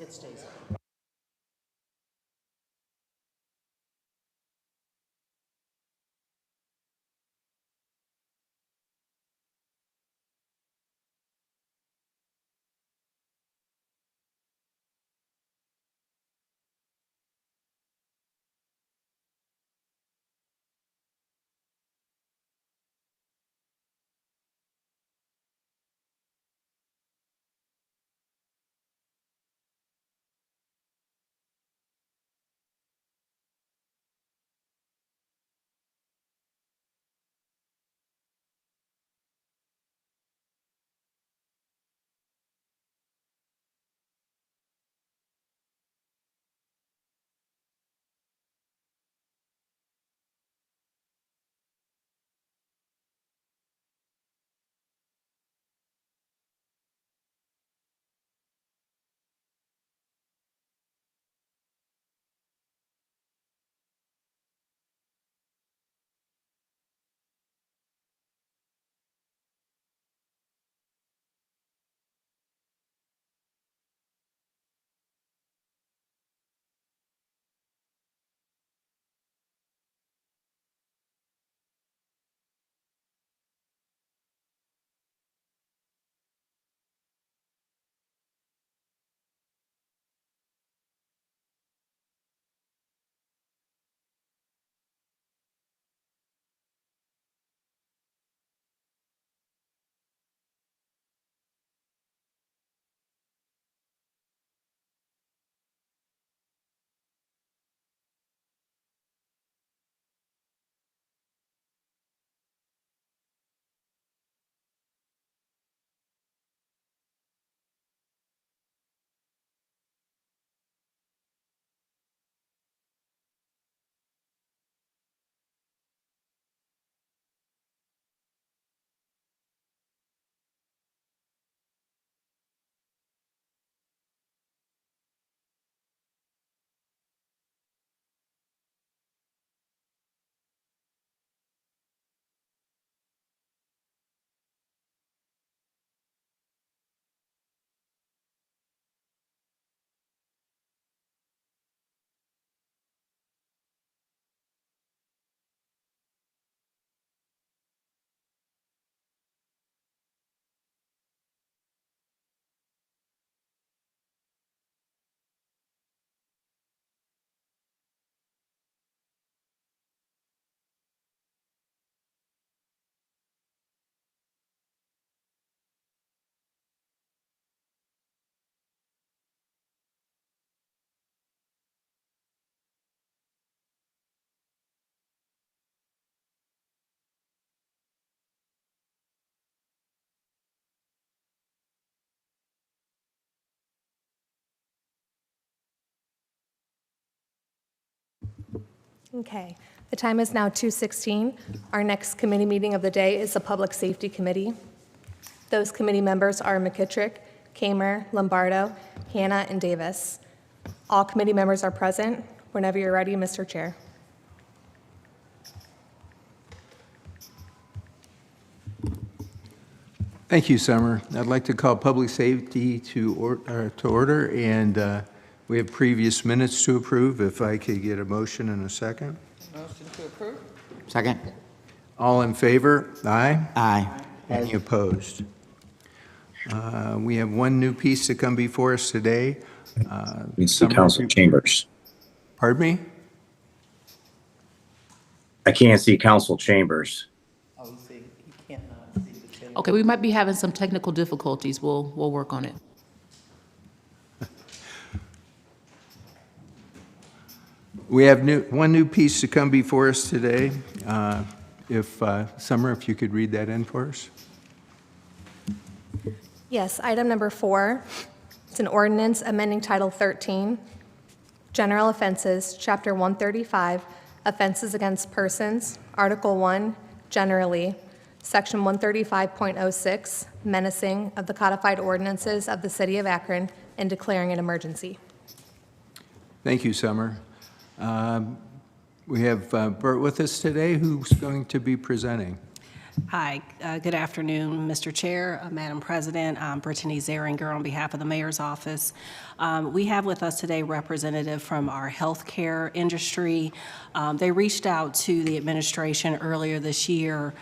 It stays on. Okay, the time is now 2:16. Our next committee meeting of the day is the Public Safety Committee. Those committee members are McKittrick, Kamer, Lombardo, Hanna, and Davis. All committee members are present. Whenever you're ready, Mr. Chair. Thank you, Summer. I'd like to call public safety to order, and we have previous minutes to approve. If I could get a motion and a second. Motion to approve? Second. All in favor? Aye. Aye. Any opposed? We have one new piece to come before us today. We see Summer, Council if you- Chambers. Pardon me? I can't see Council Chambers. Oh, you see, he cannot see the change. Okay, we might be having some technical difficulties. We'll work on it. We have one new piece to come before us today. Summer, if you could read that in for us. Yes, item number 4. It's an ordinance amending Title 13, General Offenses, Chapter 135, Offenses Against Persons, Article 1, Generally, Section 135.06, Menacing of the Codified Ordinances of the City of Akron, and declaring an emergency. Thank you, Summer. We have Bert with us today, who's going to be presenting. Hi, good afternoon, Mr. Chair, Madam President. I'm Brittany Zeringer on behalf of the Mayor's Office. We have with us today a representative from our healthcare industry. They reached out to the administration earlier this year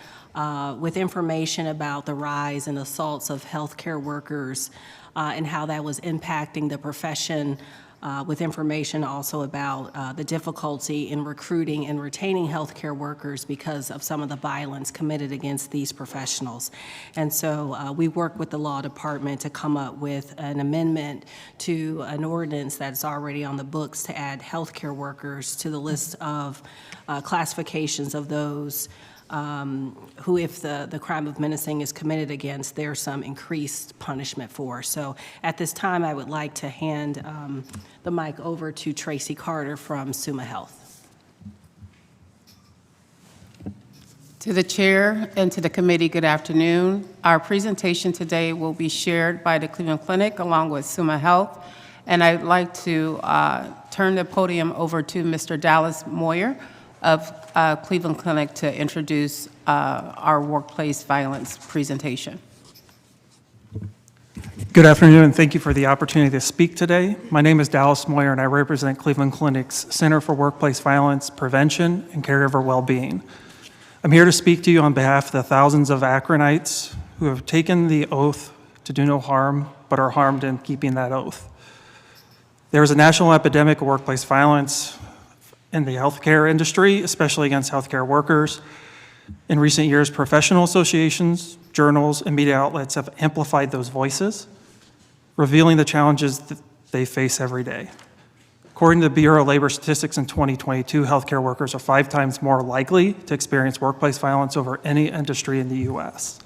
with information about the rise in assaults of healthcare workers and how that was impacting the profession, with information also about the difficulty in recruiting and retaining healthcare workers because of some of the violence committed against these professionals. And so we worked with the law department to come up with an amendment to an ordinance that's already on the books to add healthcare workers to the list of classifications of those who, if the crime of menacing is committed against, there's some increased punishment for. So at this time, I would like to hand the mic over to Tracy Carter from Summa Health. To the chair and to the committee, good afternoon. Our presentation today will be shared by the Cleveland Clinic along with Summa Health. And I'd like to turn the podium over to Mr. Dallas Moyer of Cleveland Clinic to introduce our workplace violence presentation. Good afternoon, and thank you for the opportunity to speak today. My name is Dallas Moyer, and I represent Cleveland Clinic's Center for Workplace Violence Prevention and Caregiver Wellbeing. I'm here to speak to you on behalf of the thousands of Akronites who have taken the oath to do no harm, but are harmed in keeping that oath. There is a national epidemic of workplace violence in the healthcare industry, especially against healthcare workers. In recent years, professional associations, journals, and media outlets have amplified those voices, revealing the challenges that they face every day. According to the Bureau of Labor Statistics in 2022, healthcare workers are 5 times more likely to experience workplace violence over any industry in the U.S.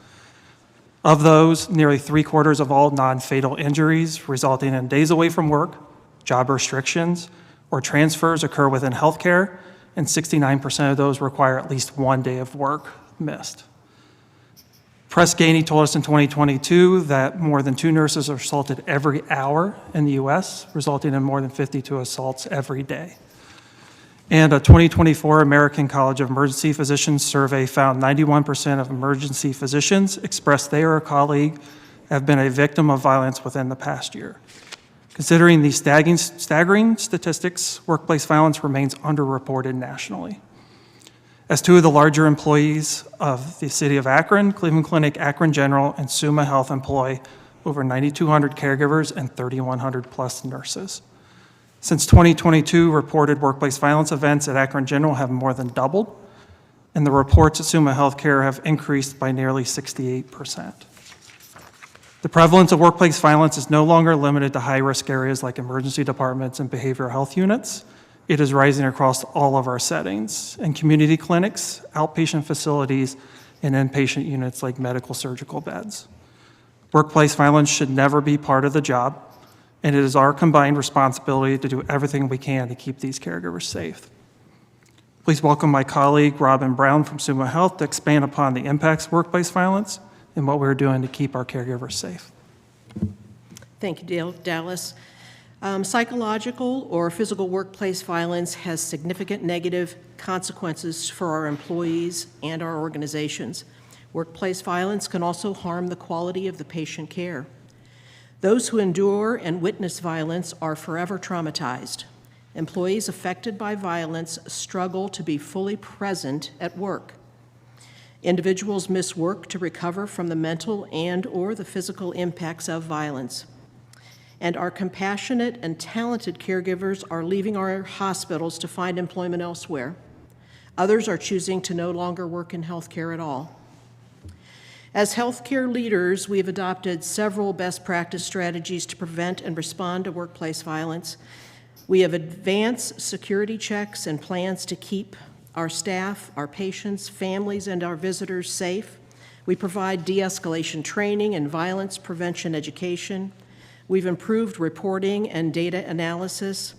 Of those, nearly 3/4 of all non-fatal injuries resulting in days away from work, job restrictions, or transfers occur within healthcare, and 69% of those require at least 1 day of work missed. Press Ganey told us in 2022 that more than 2 nurses are assaulted every hour in the U.S., resulting in more than 52 assaults every day. And a 2024 American College of Emergency Physicians survey found 91% of emergency physicians expressed they or a colleague have been a victim of violence within the past year. Considering these staggering statistics, workplace violence remains underreported nationally. As 2 of the larger employees of the city of Akron, Cleveland Clinic, Akron General, and Summa Health employ over 9,200 caregivers and 3,100 plus nurses. Since 2022, reported workplace violence events at Akron General have more than doubled, and the reports at Summa Healthcare have increased by nearly 68%. The prevalence of workplace violence is no longer limited to high-risk areas like emergency departments and behavioral health units. It is rising across all of our settings, in community clinics, outpatient facilities, and inpatient units like medical surgical beds. Workplace violence should never be part of the job, and it is our combined responsibility to do everything we can to keep these caregivers safe. Please welcome my colleague, Robin Brown from Summa Health, to expand upon the impacts of workplace violence and what we're doing to keep our caregivers safe. Thank you, Dallas. Psychological or physical workplace violence has significant negative consequences for our employees and our organizations. Workplace violence can also harm the quality of the patient care. Those who endure and witness violence are forever traumatized. Employees affected by violence struggle to be fully present at work. Individuals miss work to recover from the mental and/or the physical impacts of violence. And our compassionate and talented caregivers are leaving our hospitals to find employment elsewhere. Others are choosing to no longer work in healthcare at all. As healthcare leaders, we have adopted several best practice strategies to prevent and respond to workplace violence. We have advanced security checks and plans to keep our staff, our patients, families, and our visitors safe. We provide de-escalation training and violence prevention education. We've improved reporting and data analysis.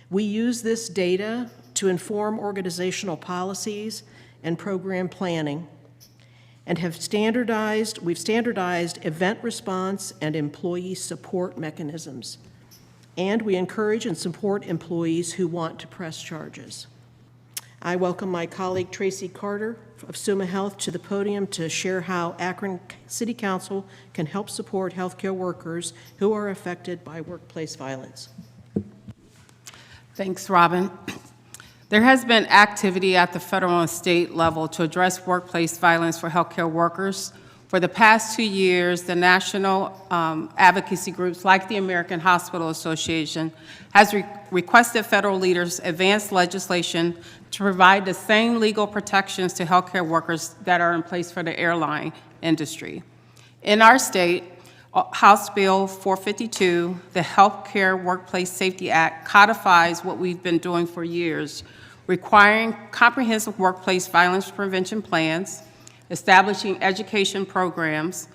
We use this data to inform organizational policies and program planning, and we've standardized event response and employee support mechanisms. And we encourage and support employees who want to press charges. I welcome my colleague Tracy Carter of Summa Health to the podium to share how Akron City Council can help support healthcare workers who are affected by workplace violence. Thanks, Robin. There has been activity at the federal and state level to address workplace violence for healthcare workers. For the past 2 years, the national advocacy groups like the American Hospital Association has requested federal leaders advance legislation to provide the same legal protections to healthcare workers that are in place for the airline industry. In our state, House Bill 452, the Healthcare Workplace Safety Act, codifies what we've been doing for years, requiring comprehensive workplace violence prevention plans, establishing education programs,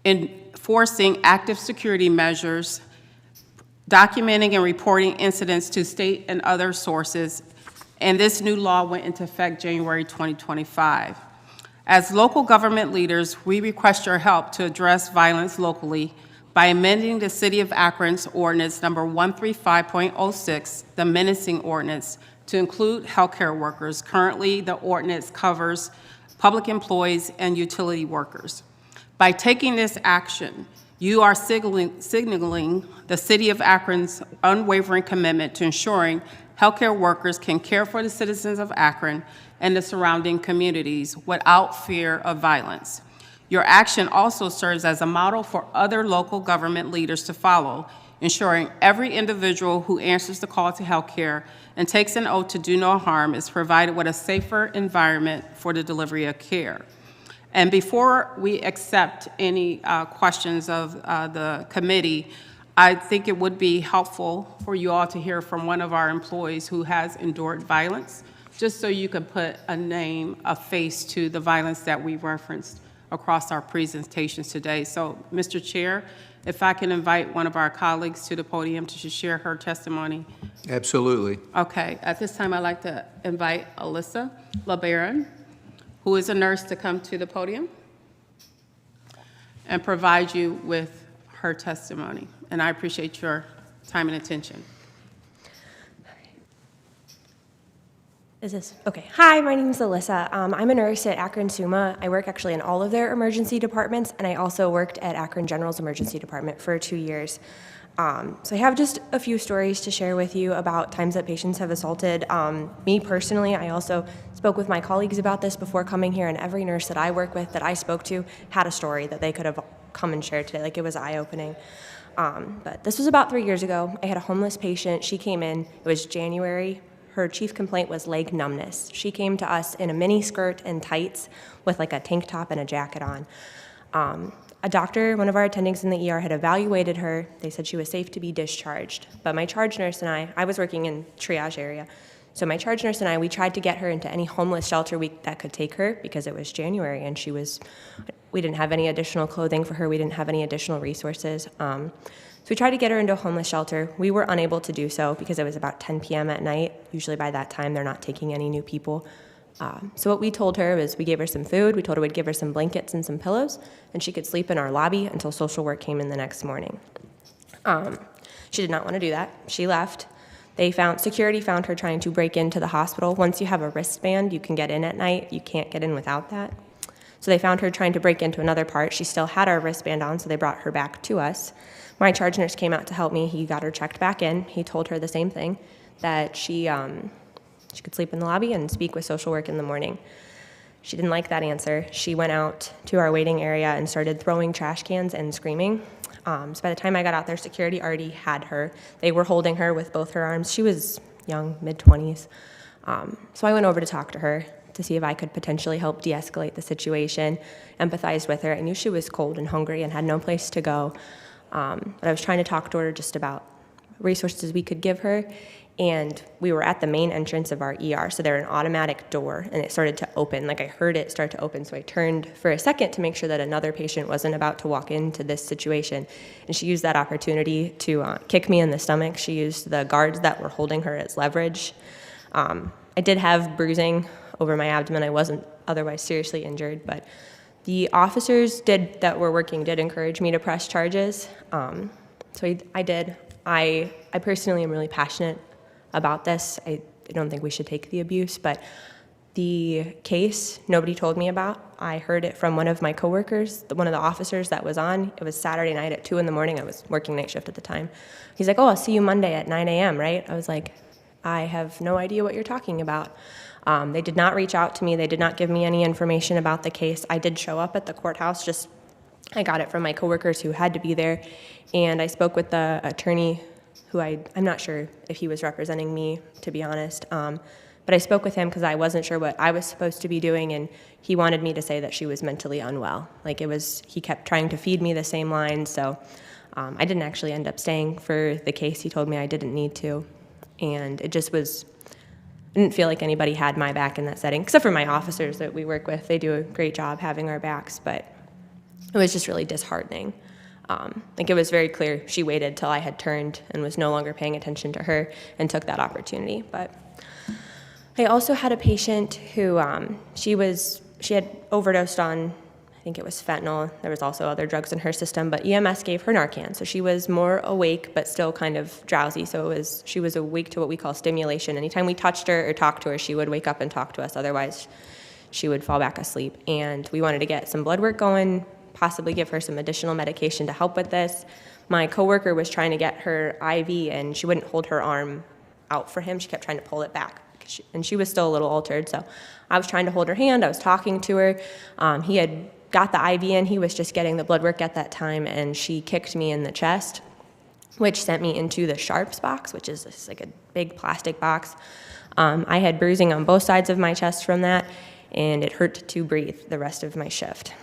enforcing active security measures, documenting and reporting incidents to state and other sources, and this new law went into effect January 2025. As local government leaders, we request your help to address violence locally by amending the City of Akron's Ordinance Number 135.06, the menacing ordinance, to include healthcare workers. Currently, the ordinance covers public employees and utility workers. By taking this action, you are signaling the City of Akron's unwavering commitment to ensuring healthcare workers can care for the citizens of Akron and the surrounding communities without fear of violence. Your action also serves as a model for other local government leaders to follow, ensuring every individual who answers the call to healthcare and takes an oath to do no harm is provided with a safer environment for the delivery of care. And before we accept any questions of the committee, I think it would be helpful for you all to hear from one of our employees who has endured violence, just so you could put a name, a face to the violence that we referenced across our presentations today. So, Mr. Chair, if I can invite one of our colleagues to the podium to share her testimony. Absolutely. Okay, at this time, I'd like to invite Alyssa LeBaron, who is a nurse, to come to the podium and provide you with her testimony. And I appreciate your time and attention. Is this okay? Hi, my name is Alyssa. I'm a nurse at Akron Summa. I work actually in all of their emergency departments, and I also worked at Akron General's emergency department for 2 years. So I have just a few stories to share with you about times that patients have assaulted me personally. I also spoke with my colleagues about this before coming here, and every nurse that I work with that I spoke to had a story that they could have come and shared today. Like, it was eye-opening. But this was about 3 years ago. I had a homeless patient. She came in. It was January. Her chief complaint was leg numbness. She came to us in a mini skirt and tights with like a tank top and a jacket on. A doctor, one of our attendings in the ER, had evaluated her. They said she was safe to be discharged. But my charge nurse and I was working in triage area. So my charge nurse and I, we tried to get her into any homeless shelter that could take her because it was January and we didn't have any additional clothing for her. We didn't have any additional resources. So we tried to get her into a homeless shelter. We were unable to do so because it was about 10 p.m. at night. Usually by that time, they're not taking any new people. So what we told her was we gave her some food. We told her we'd give her some blankets and some pillows, and she could sleep in our lobby until social work came in the next morning. She did not want to do that. She left. Security found her trying to break into the hospital. Once you have a wristband, you can get in at night. You can't get in without that. So they found her trying to break into another part. She still had our wristband on, so they brought her back to us. My charge nurse came out to help me. He got her checked back in. He told her the same thing, that she could sleep in the lobby and speak with social work in the morning. She didn't like that answer. She went out to our waiting area and started throwing trash cans and screaming. So by the time I got out there, security already had her. They were holding her with both her arms. She was young, mid-20s. So I went over to talk to her to see if I could potentially help de-escalate the situation, empathized with her. I knew she was cold and hungry and had no place to go. But I was trying to talk to her just about resources we could give her. And we were at the main entrance of our ER, so they're an automatic door, and it started to open. Like, I heard it start to open, so I turned for a second to make sure that another patient wasn't about to walk into this situation. And she used that opportunity to kick me in the stomach. She used the guards that were holding her as leverage. I did have bruising over my abdomen. I wasn't otherwise seriously injured, but the officers that were working did encourage me to press charges. So I did. I personally am really passionate about this. I don't think we should take the abuse, but The case, nobody told me about. I heard it from one of my coworkers, one of the officers that was on. It was Saturday night at 2 in the morning. I was working night shift at the time. He's like, oh, I'll see you Monday at 9 a.m., right? I was like, I have no idea what you're talking about. They did not reach out to me. They did not give me any information about the case. I did show up at the courthouse, I got it from my coworkers who had to be there, and I spoke with the attorney who I'm not sure if he was representing me, to be honest. But I spoke with him because I wasn't sure what I was supposed to be doing, and he wanted me to say that she was mentally unwell. He kept trying to feed me the same lines, so I didn't actually end up staying for the case. He told me I didn't need to, and I didn't feel like anybody had my back in that setting, except for my officers that we work with. They do a great job having our backs, but it was just really disheartening. It was very clear she waited till I had turned and was no longer paying attention to her and took that opportunity. But I also had a patient who she had overdosed on, I think it was fentanyl. There was also other drugs in her system, but EMS gave her Narcan. So she was more awake, but still kind of drowsy. So she was awake to what we call stimulation. Anytime we touched her or talked to her, she would wake up and talk to us. Otherwise, she would fall back asleep. And we wanted to get some blood work going, possibly give her some additional medication to help with this. My coworker was trying to get her IV, and she wouldn't hold her arm out for him. She kept trying to pull it back, and she was still a little altered. So I was trying to hold her hand. I was talking to her. He had got the IV in. He was just getting the blood work at that time, and she kicked me in the chest, which sent me into the sharps box, which is like a big plastic box. I had bruising on both sides of my chest from that, and it hurt to breathe the rest of my shift.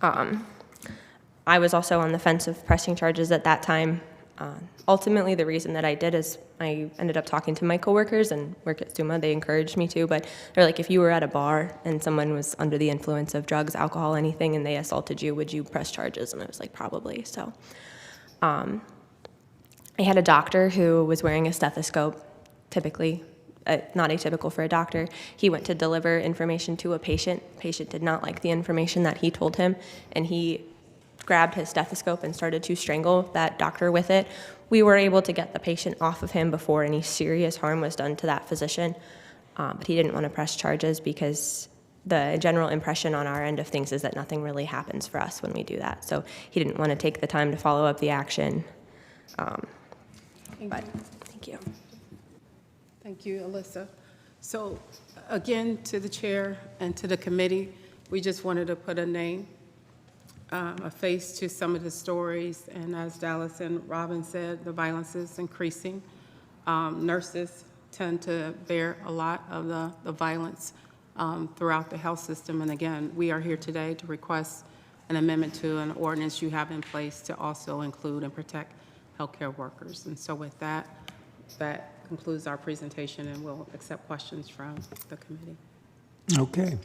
I was also on the fence of pressing charges at that time. Ultimately, the reason that I did is I ended up talking to my coworkers and work at SUMA. They encouraged me to, but they're like, if you were at a bar and someone was under the influence of drugs, alcohol, anything, and they assaulted you, would you press charges? And I was like, probably. So I had a doctor who was wearing a stethoscope, typically. Not atypical for a doctor. He went to deliver information to a patient. Patient did not like the information that he told him, and he grabbed his stethoscope and started to strangle that doctor with it. We were able to get the patient off of him before any serious harm was done to that physician, but he didn't want to press charges because the general impression on our end of things is that nothing really happens for us when we do that. So he didn't want to take the time to follow up the action. But thank you. Thank you, Alyssa. So again, to the chair and to the committee, we just wanted to put a name, a face to some of the stories. And as Dallas and Robin said, the violence is increasing. Nurses tend to bear a lot of the violence throughout the health system. And again, we are here today to request an amendment to an ordinance you have in place to also include and protect healthcare workers. And so with that concludes our presentation, and we'll accept questions from the committee. Okay.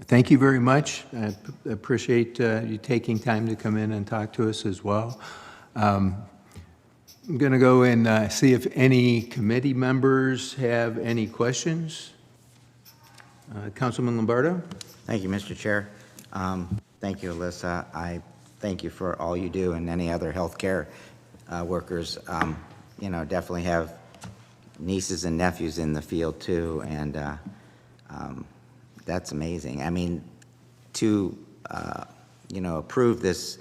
Thank you very much. I appreciate you taking time to come in and talk to us as well. I'm going to go and see if any committee members have any questions. Councilman Lombardo? Thank you, Mr. Chair. Thank you, Alyssa. I thank you for all you do, and any other healthcare workers. Definitely have nieces and nephews in the field too, and that's amazing. I mean, to approve this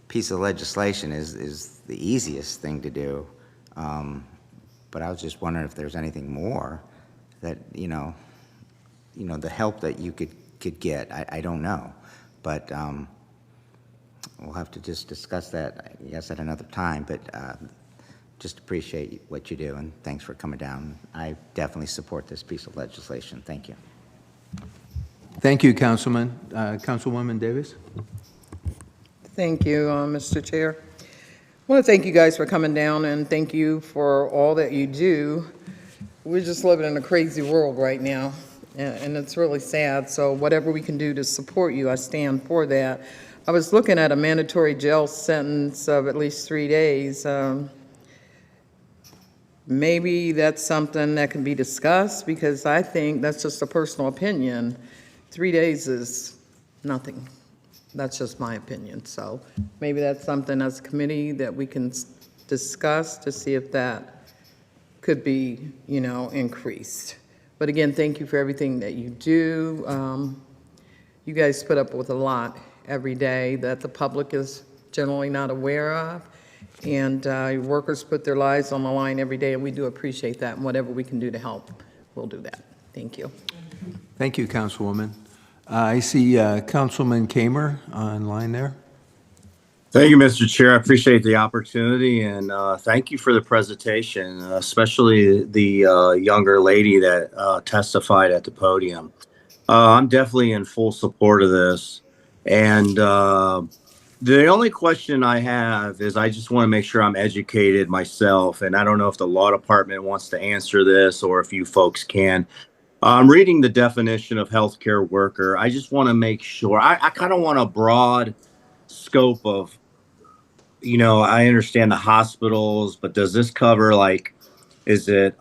piece of legislation is the easiest thing to do, but I was just wondering if there's anything more that the help that you could get. I don't know, but we'll have to just discuss that, I guess, at another time. But just appreciate what you do, and thanks for coming down. I definitely support this piece of legislation. Thank you. Thank you, Councilman. Councilwoman Davis? Thank you, Mr. Chair. I want to thank you guys for coming down, and thank you for all that you do. We're just living in a crazy world right now, and it's really sad. So whatever we can do to support you, I stand for that. I was looking at a mandatory jail sentence of at least 3 days. Maybe that's something that can be discussed, because I think that's just a personal opinion. 3 days is nothing. That's just my opinion. So maybe that's something as a committee that we can discuss to see if that could be, increased. But again, thank you for everything that you do. You guys put up with a lot every day that the public is generally not aware of. And your workers put their lives on the line every day, and we do appreciate that. And whatever we can do to help, we'll do that. Thank you. Thank you, Councilwoman. I see Councilman Kamer online there. Thank you, Mr. Chair. I appreciate the opportunity, and thank you for the presentation, especially the younger lady that testified at the podium. I'm definitely in full support of this. And the only question I have is I just want to make sure I'm educated myself, and I don't know if the law department wants to answer this or if you folks can. I'm reading the definition of healthcare worker. I just want to make sure. I kind of want a broad scope of, I understand the hospitals, but does this cover, like, is it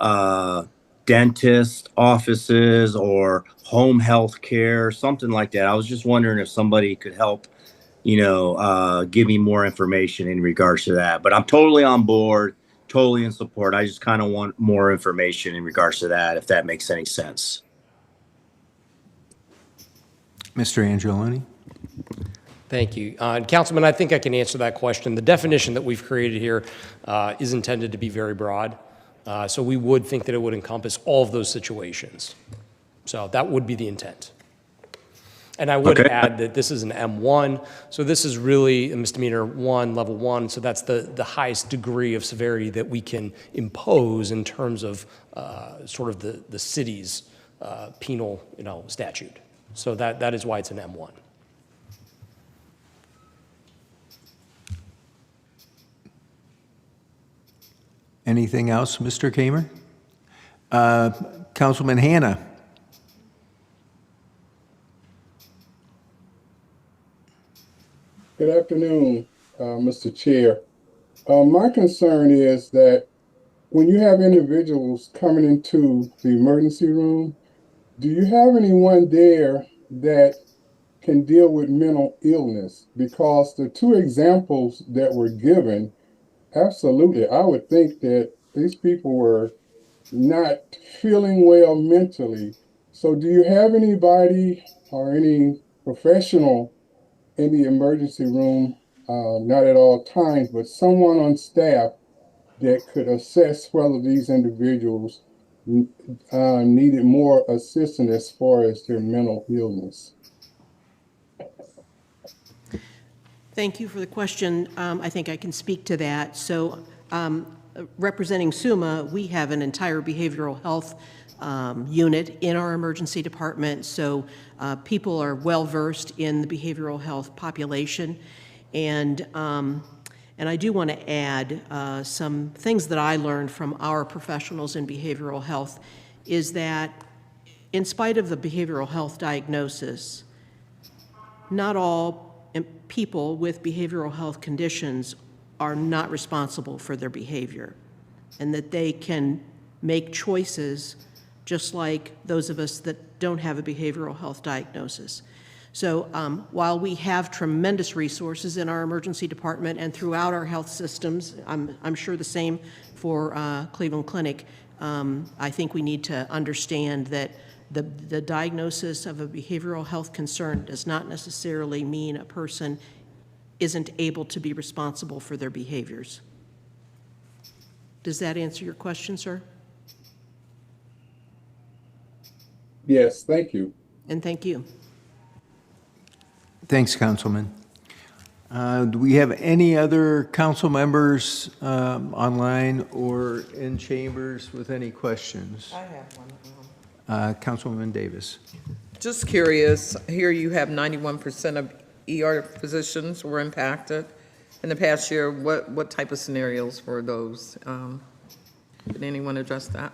dentist offices or home health care, something like that? I was just wondering if somebody could help, give me more information in regards to that. But I'm totally on board, totally in support. I just kind of want more information in regards to that, if that makes any sense. Mr. Angeloni? Thank you. Councilman, I think I can answer that question. The definition that we've created here is intended to be very broad. So we would think that it would encompass all of those situations. So that would be the intent. And I would add that this is an M1, so this is really a misdemeanor 1, level 1, so that's the highest degree of severity that we can impose in terms of sort of the city's penal statute. So that is why it's an M1. Anything else, Mr. Kamer? Councilman Hanna? Good afternoon, Mr. Chair. My concern is that when you have individuals coming into the emergency room, do you have anyone there that can deal with mental illness? Because the two examples that were given, absolutely, I would think that these people were not feeling well mentally. So do you have anybody or any professional in the emergency room, not at all times, but someone on staff that could assess whether these individuals needed more assistance as far as their mental illness? Thank you for the question. I think I can speak to that. So representing SUMA, we have an entire behavioral health unit in our emergency department. So people are well-versed in the behavioral health population. And I do want to add some things that I learned from our professionals in behavioral health is that in spite of the behavioral health diagnosis, not all people with behavioral health conditions are not responsible for their behavior, and that they can make choices just like those of us that don't have a behavioral health diagnosis. So while we have tremendous resources in our emergency department and throughout our health systems, I'm sure the same for Cleveland Clinic, I think we need to understand that the diagnosis of a behavioral health concern does not necessarily mean a person isn't able to be responsible for their behaviors. Does that answer your question, sir? Yes, thank you. And thank you. Thanks, Councilman. Do we have any other council members online or in chambers with any questions? I have one. Councilwoman Davis. Just curious, here you have 91% of ER physicians were impacted in the past year. What type of scenarios were those? Did anyone address that?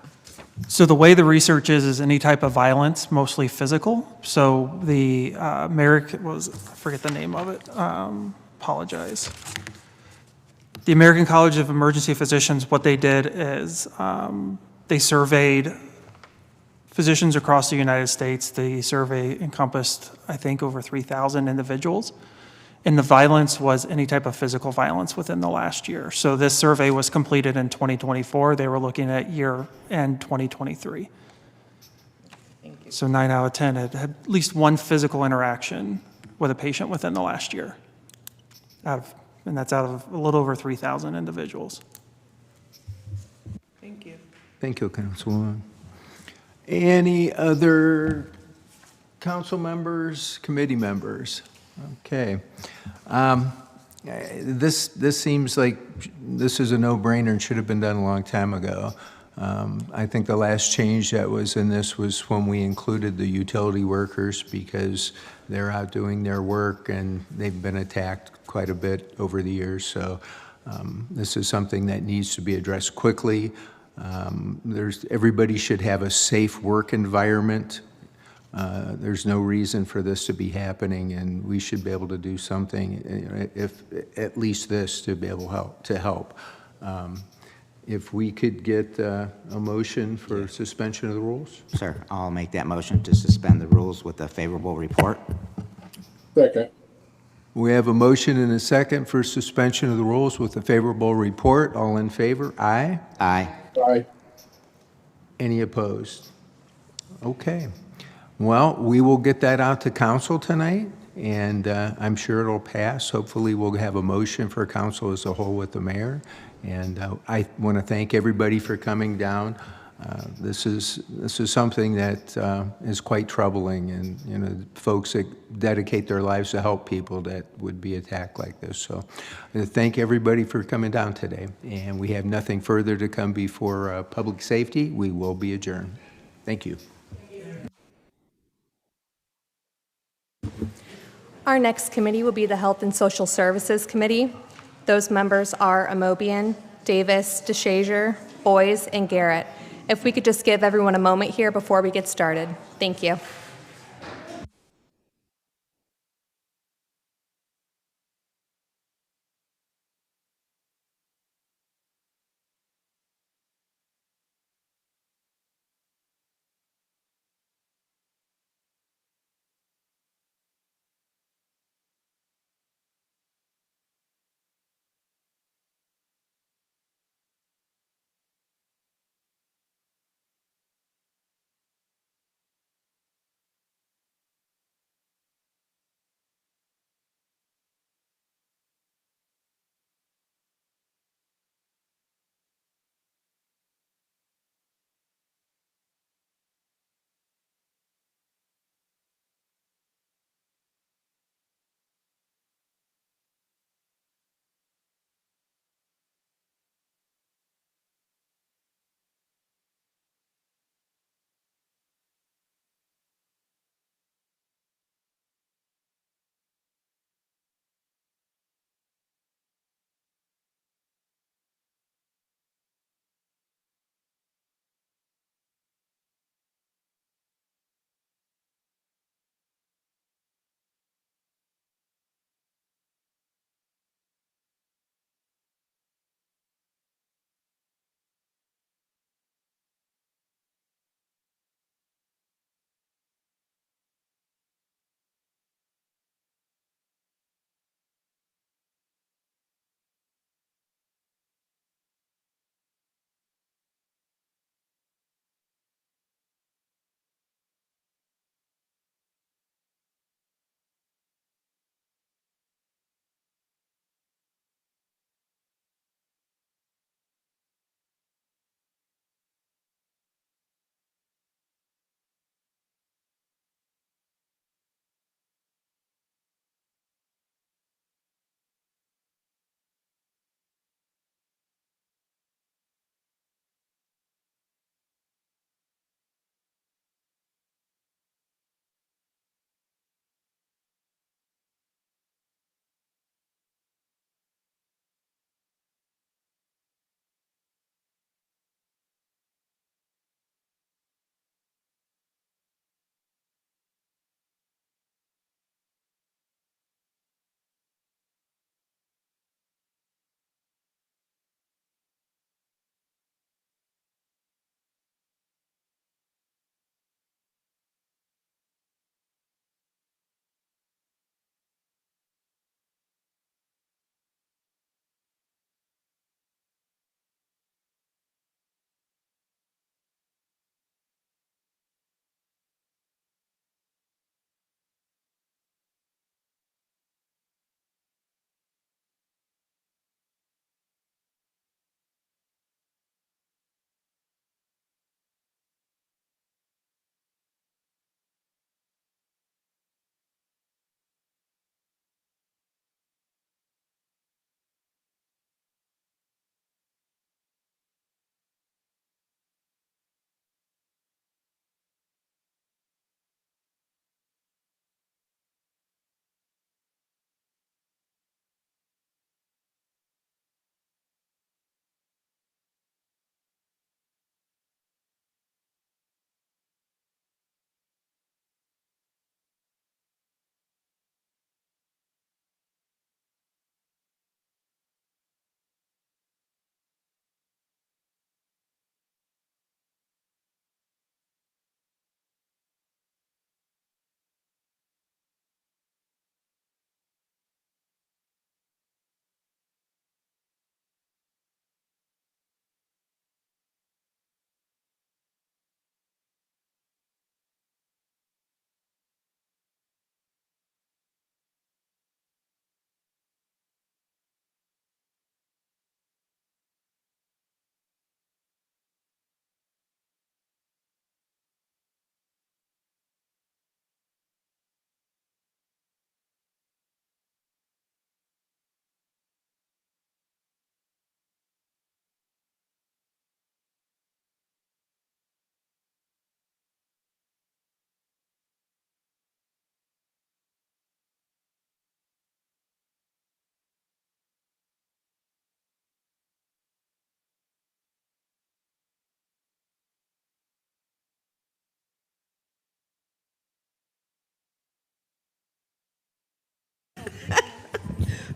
So the way the research is any type of violence, mostly physical. So the I forget the name of it, apologize. The American College of Emergency Physicians, what they did is they surveyed physicians across the United States. The survey encompassed, I think, over 3,000 individuals. And the violence was any type of physical violence within the last year. So this survey was completed in 2024. They were looking at year-end 2023. So 9 out of 10 had had at least one physical interaction with a patient within the last year. And that's out of a little over 3,000 individuals. Thank you. Thank you, Councilwoman. Any other council members, committee members? Okay. This seems like this is a no-brainer and should have been done a long time ago. I think the last change that was in this was when we included the utility workers because they're out doing their work and they've been attacked quite a bit over the years. So this is something that needs to be addressed quickly. Everybody should have a safe work environment. There's no reason for this to be happening, and we should be able to do something, if at least this, to be able to help. If we could get a motion for suspension of the rules? Sir, I'll make that motion to suspend the rules with a favorable report. Second. We have a motion and a second for suspension of the rules with a favorable report. All in favor? Aye. Aye. Aye. Any opposed? Okay. Well, we will get that out to council tonight, and I'm sure it'll pass. Hopefully, we'll have a motion for council as a whole with the mayor. And I want to thank everybody for coming down. This is something that is quite troubling, and you know, folks that dedicate their lives to help people that would be attacked like this. So, thank everybody for coming down today. And we have nothing further to come before public safety. We will be adjourned. Thank you. Our next committee will be the Health and Social Services Committee. Those members are Amobian, Davis, DeShazier, Boyes, and Garrett. If we could just give everyone a moment here before we get started. Thank you.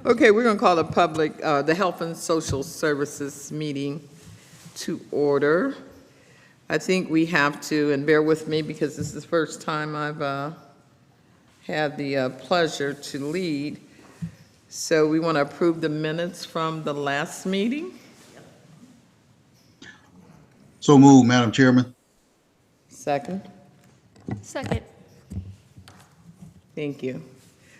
Okay, we're going to call the Health and Social Services meeting to order. I think we have to, and bear with me because this is the first time I've had the pleasure to lead. So we want to approve the minutes from the last meeting. So moved, Madam Chairman. Second. Second. Thank you.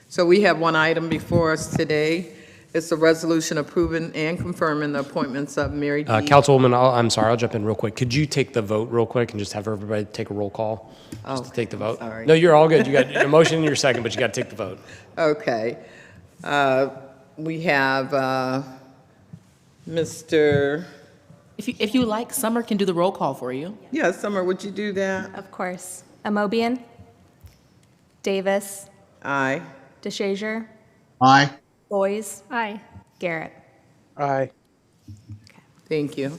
So we have one item before us today. It's a resolution approving and confirming the appointments of Mary D. Councilwoman, I'm sorry, I'll jump in real quick. Could you take the vote real quick and just have everybody take a roll call? Just to take the vote? Sorry. No, you're all good. You got a motion in your second, but you got to take the vote. Okay. We have Mr. If you like, Summer can do the roll call for you. Yeah, Summer, would you do that? Of course. Amobian? Davis? Aye. DeShazier? Aye. Boys? Aye. Garrett? Aye. Thank you.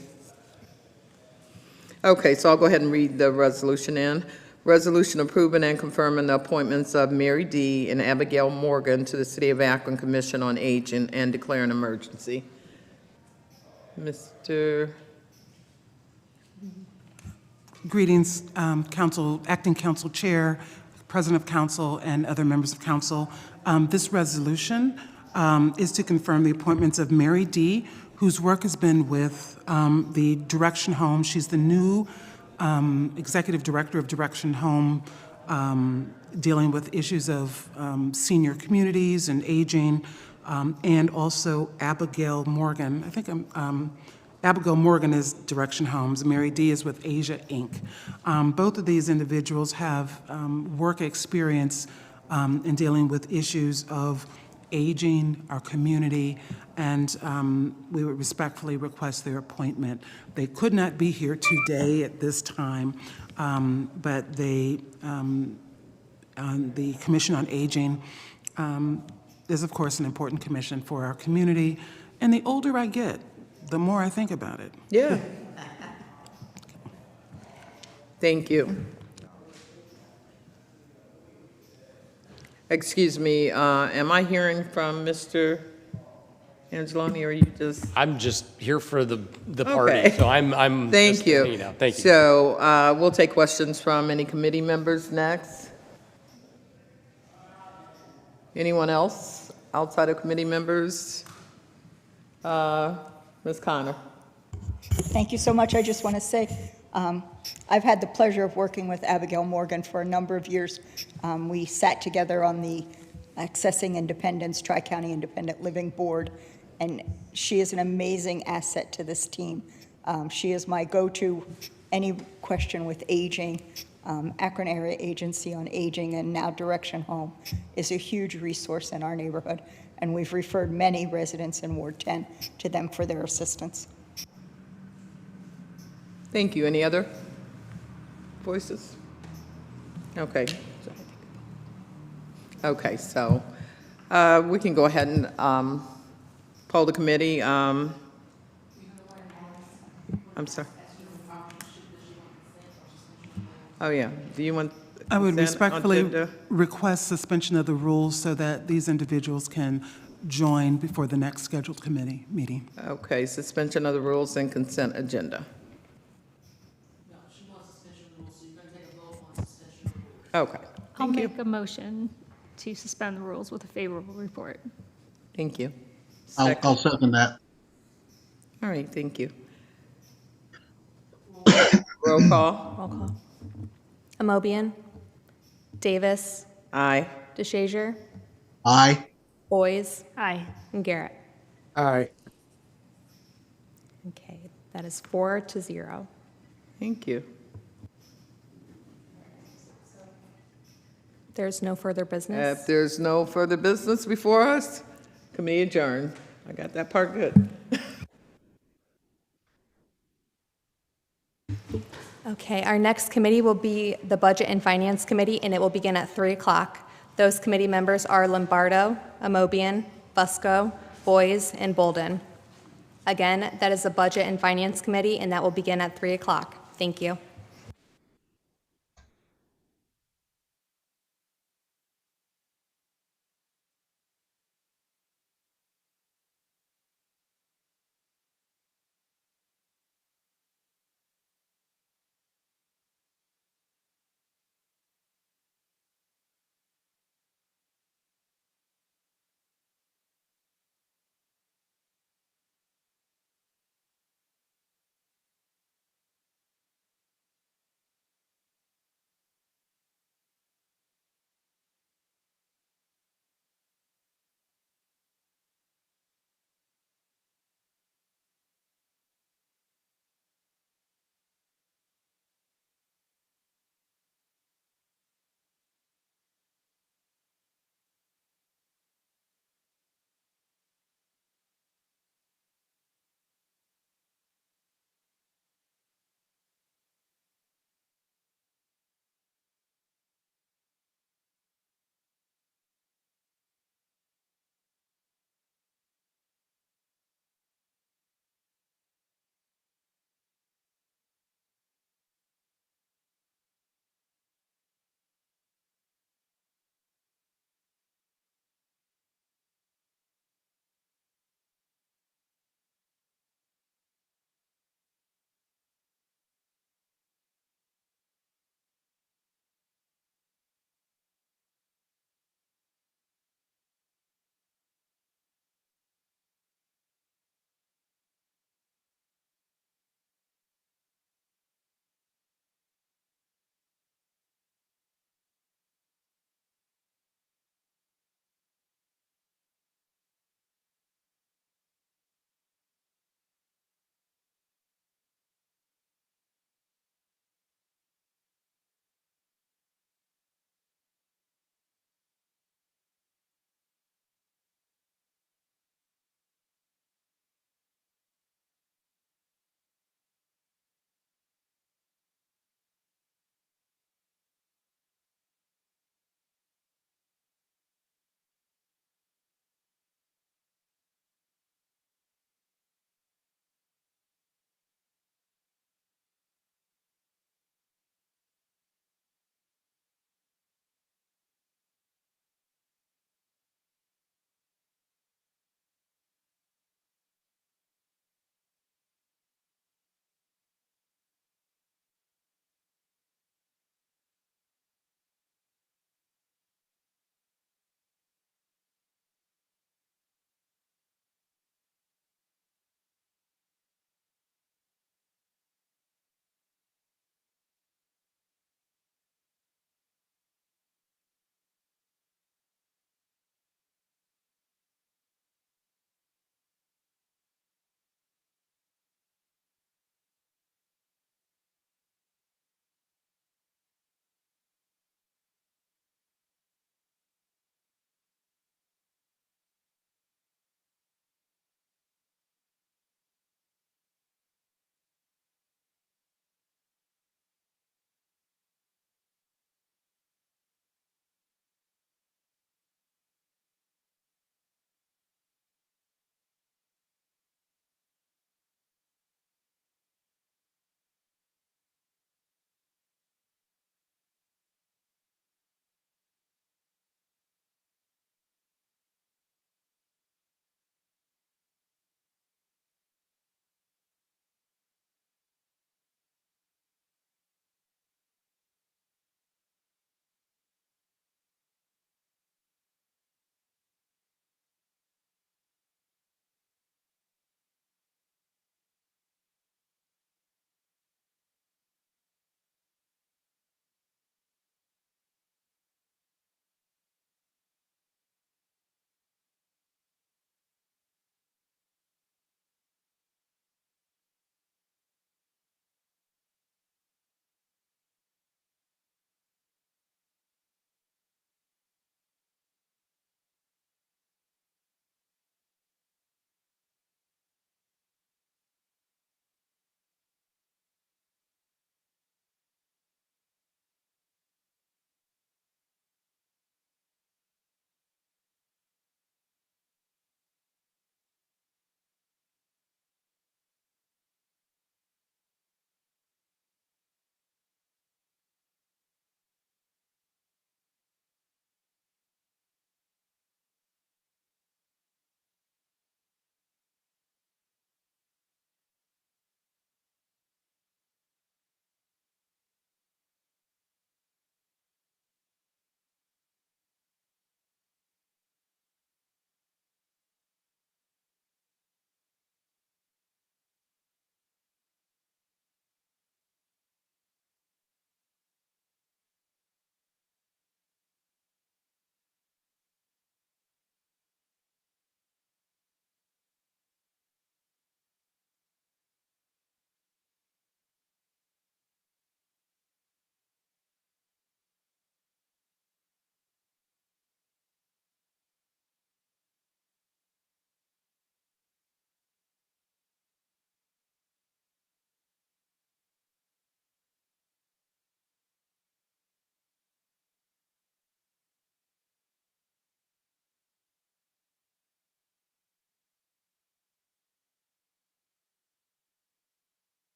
Okay, so I'll go ahead and read the resolution in. Resolution approving and confirming the appointments of Mary D. and Abigail Morgan to the City of Akron Commission on Aging and declaring an emergency. Mr. Greetings, Council, Acting Council Chair, President of Council, and other members of Council. This resolution is to confirm the appointments of Mary D., whose work has been with the Direction Home. She's the new Executive Director of Direction Home, dealing with issues of senior communities and aging, and also Abigail Morgan. I think Abigail Morgan is Direction Homes. Mary D. is with Asia, Inc. Both of these individuals have work experience in dealing with issues of aging, our community, and we would respectfully request their appointment. They could not be here today at this time, but the Commission on Aging is, of course, an important commission for our community. And the older I get, the more I think about it. Yeah. Thank you. Excuse me, am I hearing from Mr. Angeloni, or are you just? I'm just here for the party, Okay. so I'm Thank just you. hanging out. Thank you. So we'll take questions from any committee members next. Anyone else outside of committee members? Ms. Connor. Thank you so much. I just want to say I've had the pleasure of working with Abigail Morgan for a number of years. We sat together on the Accessing Independence, Tri-County Independent Living Board, and she is an amazing asset to this team. She is my go-to any question with aging. Akron Area Agency on Aging and now Direction Home is a huge resource in our neighborhood, and we've referred many residents in Ward 10 to them for their assistance. Thank you. Any other voices? Okay. Okay, so we can go ahead and poll the committee. I'm sorry. Oh, yeah. Do you want? I would consent respectfully agenda? request suspension of the rules so that these individuals can join before the next scheduled committee meeting. Okay, suspension of the rules and consent agenda. Okay. I'll make a motion to suspend the rules with a favorable report. Thank you. I'll second that. All right, thank you. Roll call. Roll call. Amobian? Davis? Aye. DeShazier? Aye. Boys? Aye. And Garrett? Aye. Okay, that is 4-0. Thank you. There's no further business. If there's no further business before us, committee adjourned. I got that part good. Okay, our next committee will be the Budget and Finance Committee, and it will begin at 3 o'clock. Those committee members are Lombardo, Amobian, Busco, Boys, and Bolden. Again, that is the Budget and Finance Committee, and that will begin at 3 o'clock. Thank you.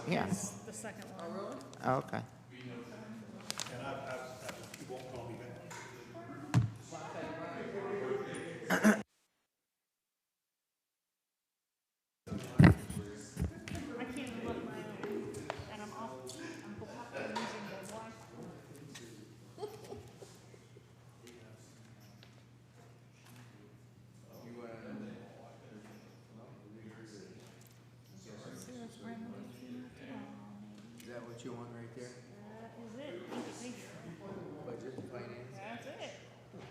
Yeah. The second one. Oh, okay. I can't unlock my own, and I'm blocked from using the Wi-Fi. Is that what you want right there? That is it. Budget and finance? That's it.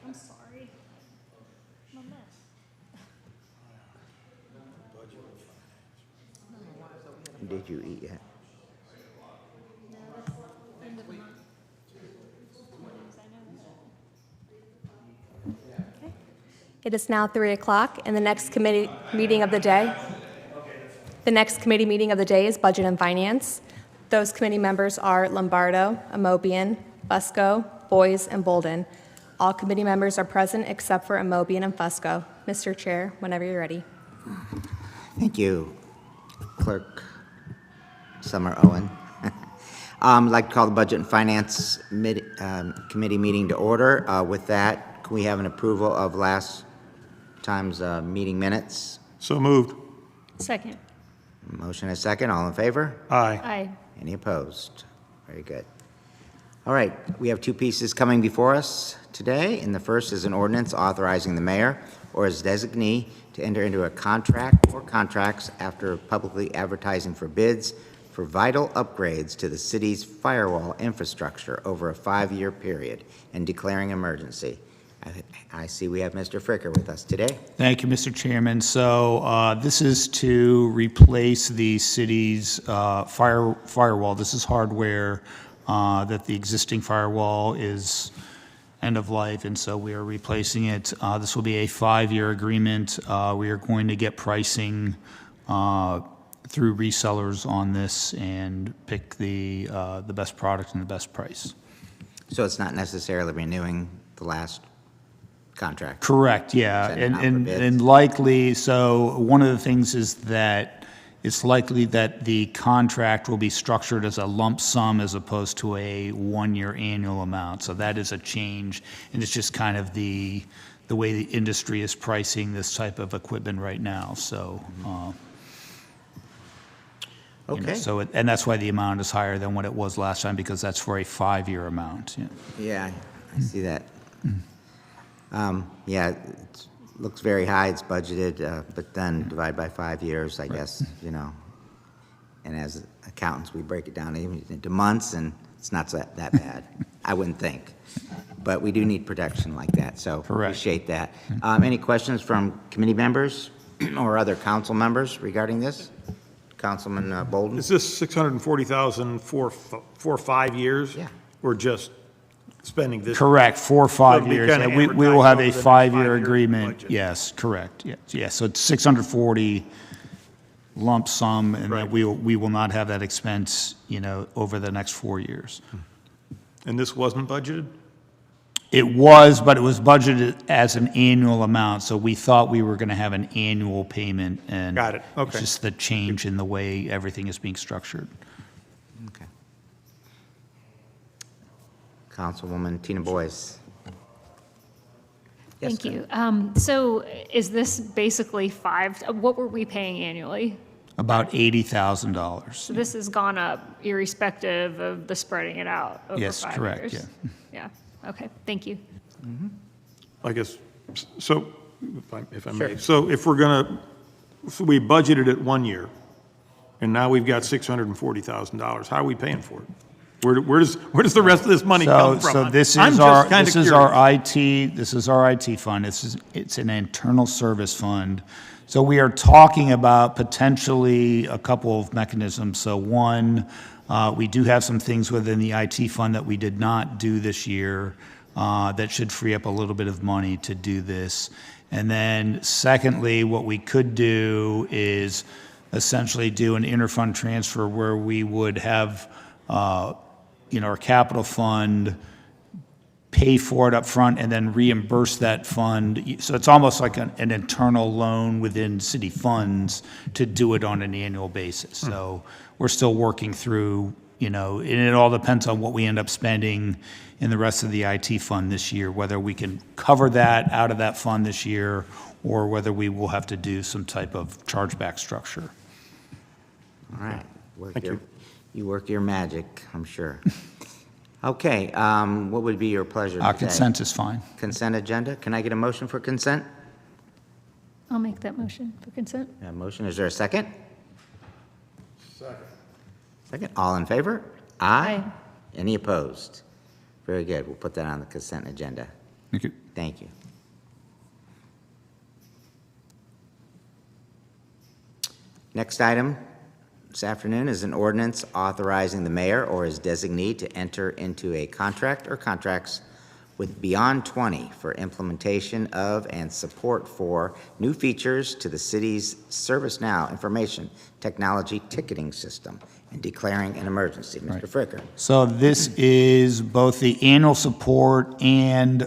I'm sorry. I'm a mess. Did you eat yet? No, that's end of the month. I know that. It is now 3 o'clock, and the next committee meeting of the day. The next committee meeting of the day is Budget and Finance. Those committee members are Lombardo, Amobian, Fusco, Boyes, and Bolden. All committee members are present except for Amobian and Fusco. Mr. Chair, whenever you're ready. Thank you, Clerk Summer Owen. I'd like to call the Budget and Finance Committee meeting to order. With that, can we have an approval of last time's meeting minutes? So moved. Second. Motion and a second. All in favor? Aye. Aye. Any opposed? Very good. All right, we have two pieces coming before us today, and the first is an ordinance authorizing the mayor or his designee to enter into a contract or contracts after publicly advertising for bids for vital upgrades to the city's firewall infrastructure over a 5-year period and declaring emergency. I see we have Mr. Fricker with us today. Thank you, Mr. Chairman. So this is to replace the city's firewall. This is hardware that the existing firewall is end of life, and so we are replacing it. This will be a 5-year agreement. We are going to get pricing through resellers on this and pick the best product and the best price. So it's not necessarily renewing the last contract? Correct, yeah. Sending out for bids. And likely, so one of the things is that it's likely that the contract will be structured as a lump sum as opposed to a 1-year annual amount. So that is a change, and it's just kind of the way the industry is pricing this type of equipment right now. So, Okay. and that's why the amount is higher than what it was last time, because that's for a 5-year amount. Yeah. Yeah, I see that. Yeah, it looks very high, it's budgeted, but then divide by 5 years, I guess, you know. And as accountants, we break it down even into months, and it's not that bad, I wouldn't think. But we do need protection like that, so appreciate that. Any questions from committee members or other council members regarding this? Councilman Bolden? Is this $640,000 for 5 years? Yeah. Or just spending this? Correct, 4 or 5 It'll be years. kinda Yeah, we will have a amortized over the next 5-year 5-year agreement. budget. Yes, correct. Yeah, so it's 640 lump sum, and that we will not have that expense, over the next 4 years. And this wasn't budgeted? It was, but it was budgeted as an annual amount, so we thought we were going to have an annual payment, and Got it, okay. it's just the change in the way everything is being structured. Okay. Councilwoman Tina Boyce. Yes, Thank you. So is this basically what were we paying annually? About $80,000. So this has gone up irrespective of the spreading it out over 5 years? Yes, correct, Yeah, okay, thank you. I guess, so, if I may. Sure. So if we're gonna, so we budgeted it 1 year, and now we've got $640,000. How are we paying for it? Where does the rest of this money come from? So this I'm is just kinda curious. our IT fund. It's an internal service fund. So we are talking about potentially a couple of mechanisms. So one, we do have some things within the IT fund that we did not do this year that should free up a little bit of money to do this. And then secondly, what we could do is essentially do an interfund transfer where we would have our capital fund pay for it up front and then reimburse that fund. So it's almost like an internal loan within city funds to do it on an annual basis. So we're still working through, and it all depends on what we end up spending in the rest of the IT fund this year, whether we can cover that out of that fund this year or whether we will have to do some type of chargeback structure. All right. Thank you. You work your magic, I'm sure. Okay, what would be your pleasure today? Consent is fine. Consent agenda. Can I get a motion for consent? I'll make that motion for consent. A motion. Is there a second? Second. All in favor? Aye. Any opposed? Very good. We'll put that on the consent agenda. Thank you. Thank you. Next item this afternoon is an ordinance authorizing the mayor or his designee to enter into a contract or contracts with Beyond 20 for implementation of and support for new features to the city's ServiceNow information technology ticketing system and declaring an emergency. Mr. Fricker. So this is both the annual support and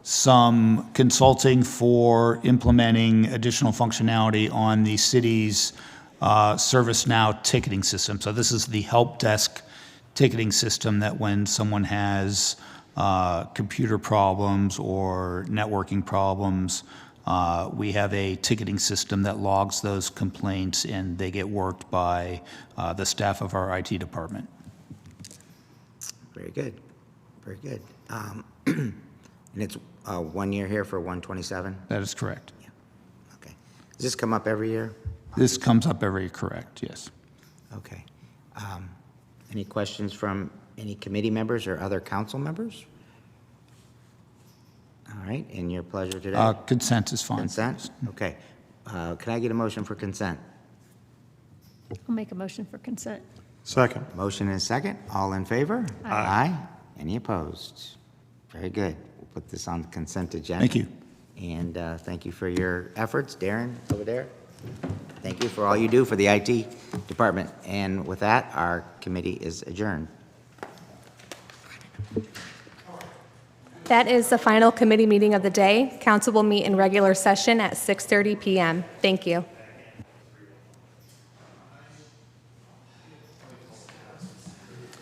some consulting for implementing additional functionality on the city's ServiceNow ticketing system. So this is the help desk ticketing system that when someone has computer problems or networking problems, we have a ticketing system that logs those complaints and they get worked by the staff of our IT department. Very good. Very good. And it's 1 year here for 127? That is correct. Yeah. Okay. Does this come up every year? This comes up every, correct, yes. Okay. Any questions from any committee members or other council members? All right, and your pleasure today? Consent is fine. Consent? Okay. Can I get a motion for consent? I'll make a motion for consent. Second. Motion and a second. All in favor? Aye. Any opposed? Very good. We'll put this on the consent agenda. Thank you. And thank you for your efforts, Darren, over there. Thank you for all you do for the IT department. And with that, our committee is adjourned. That is the final committee meeting of the day. Council will meet in regular session at 6:30 p.m. Thank you.